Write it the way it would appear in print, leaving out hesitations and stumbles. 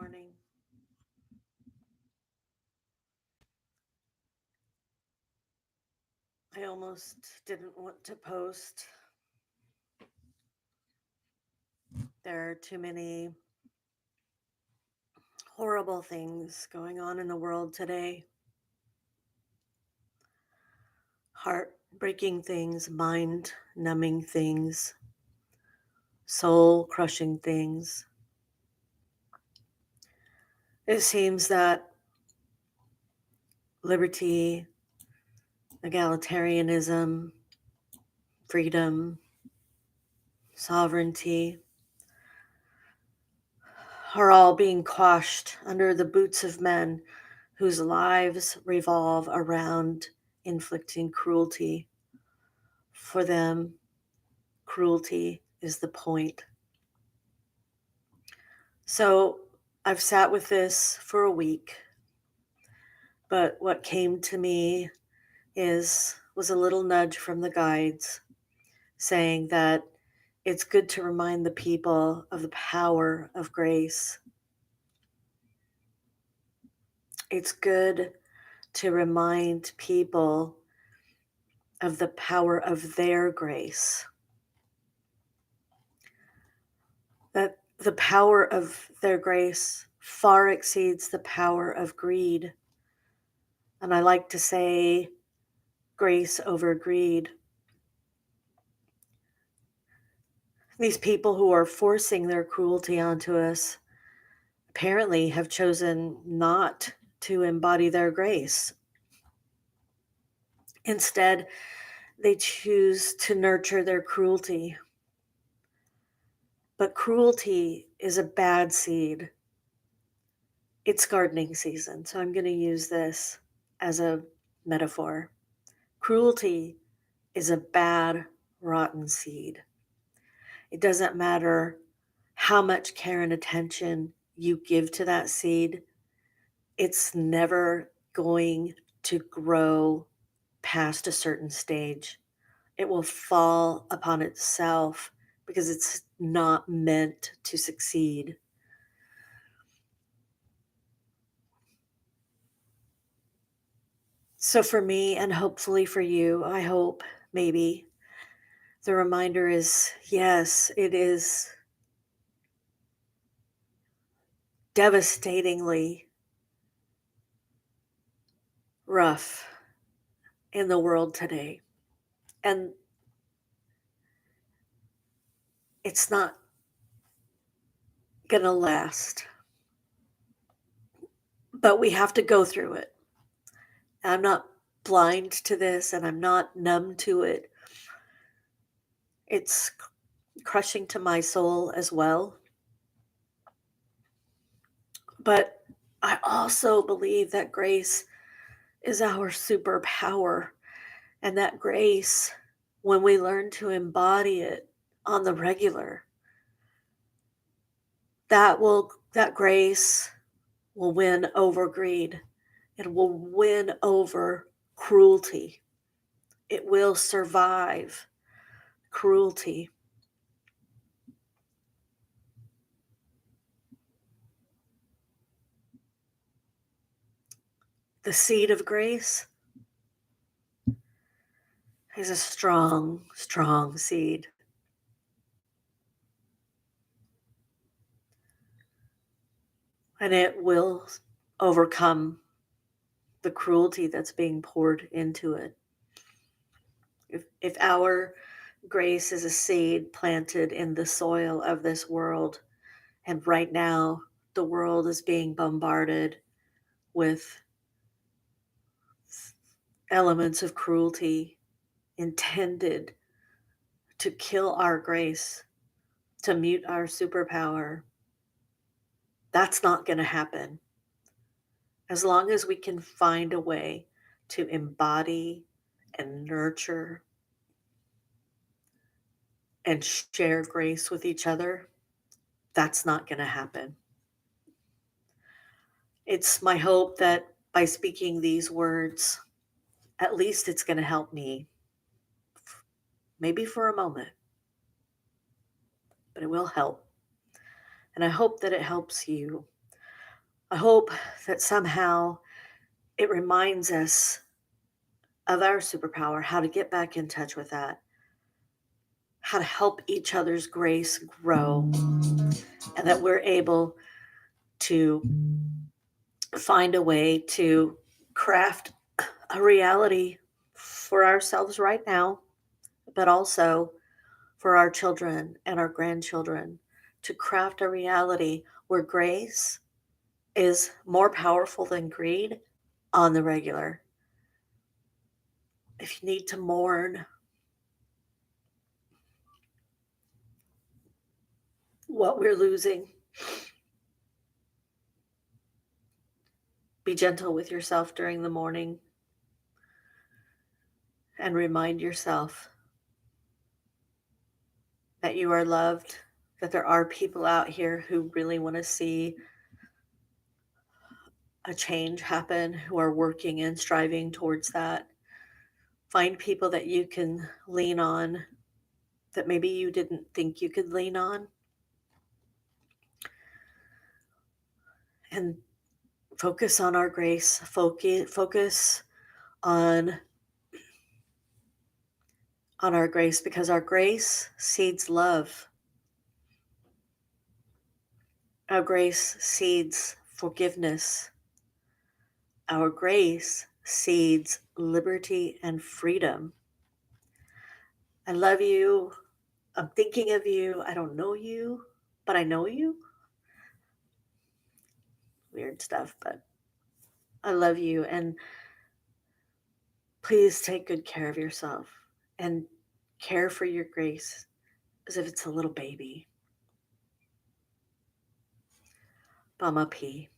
morning. I almost didn't want to post. There are too many horrible things going on in the world today. Heartbreaking things, mind numbing things, soul crushing things. It seems that liberty, egalitarianism, freedom, sovereignty are all being quashed under the boots of men whose lives revolve around inflicting cruelty. For them, cruelty is the point. So I've sat with this for a week, but what came to me was a little nudge from the guides saying that it's good to remind the people of the power of grace. It's good to remind people of the power of their grace. That the power of their grace far exceeds the power of greed. And I like to say grace over greed. These people who are forcing their cruelty onto us apparently have chosen not to embody their grace. Instead, they choose to nurture their cruelty. But cruelty is a bad seed. It's gardening season, so I'm going to use this as a metaphor. Cruelty is a bad, rotten seed. It doesn't matter how much care and attention you give to that seed, it's never going to grow past a certain stage. It will fall upon itself because it's not meant to succeed. So, for me, and hopefully for you, I hope maybe the reminder is yes, it is devastatingly rough in the world today. And it's not going to last, but we have to go through it. I'm not blind to this and I'm not numb to it. It's crushing to my soul as well. But I also believe that grace is our superpower, and that grace, when we learn to embody it on the regular, that grace will win over greed. It will win over cruelty. It will survive cruelty. The seed of grace is a strong, strong seed. And it will overcome the cruelty that's being poured into it. If our grace is a seed planted in the soil of this world, and right now the world is being bombarded with elements of cruelty intended to kill our grace, to mute our superpower, that's not going to happen. As long as we can find a way to embody and nurture and share grace with each other, that's not going to happen. It's my hope that by speaking these words, at least it's going to help me, maybe for a moment, but it will help. And I hope that it helps you. I hope that somehow it reminds us of our superpower, how to get back in touch with that, how to help each other's grace grow, and that we're able to find a way to craft a reality for ourselves right now, but also for our children and our grandchildren, to craft a reality where grace is more powerful than greed on the regular. If you need to mourn what we're losing, be gentle with yourself during the morning and remind yourself that you are loved, that there are people out here who really want to see a change happen, who are working and striving towards that. Find people that you can lean on that maybe you didn't think you could lean on, and focus on our grace. Focus on our grace, because our grace seeds love. Our grace seeds forgiveness. Our grace seeds liberty and freedom. I love you. I'm thinking of you. I don't know you, but I know you. Weird stuff, but I love you. And please take good care of yourself and care for your grace as if it's a little baby. Mama P.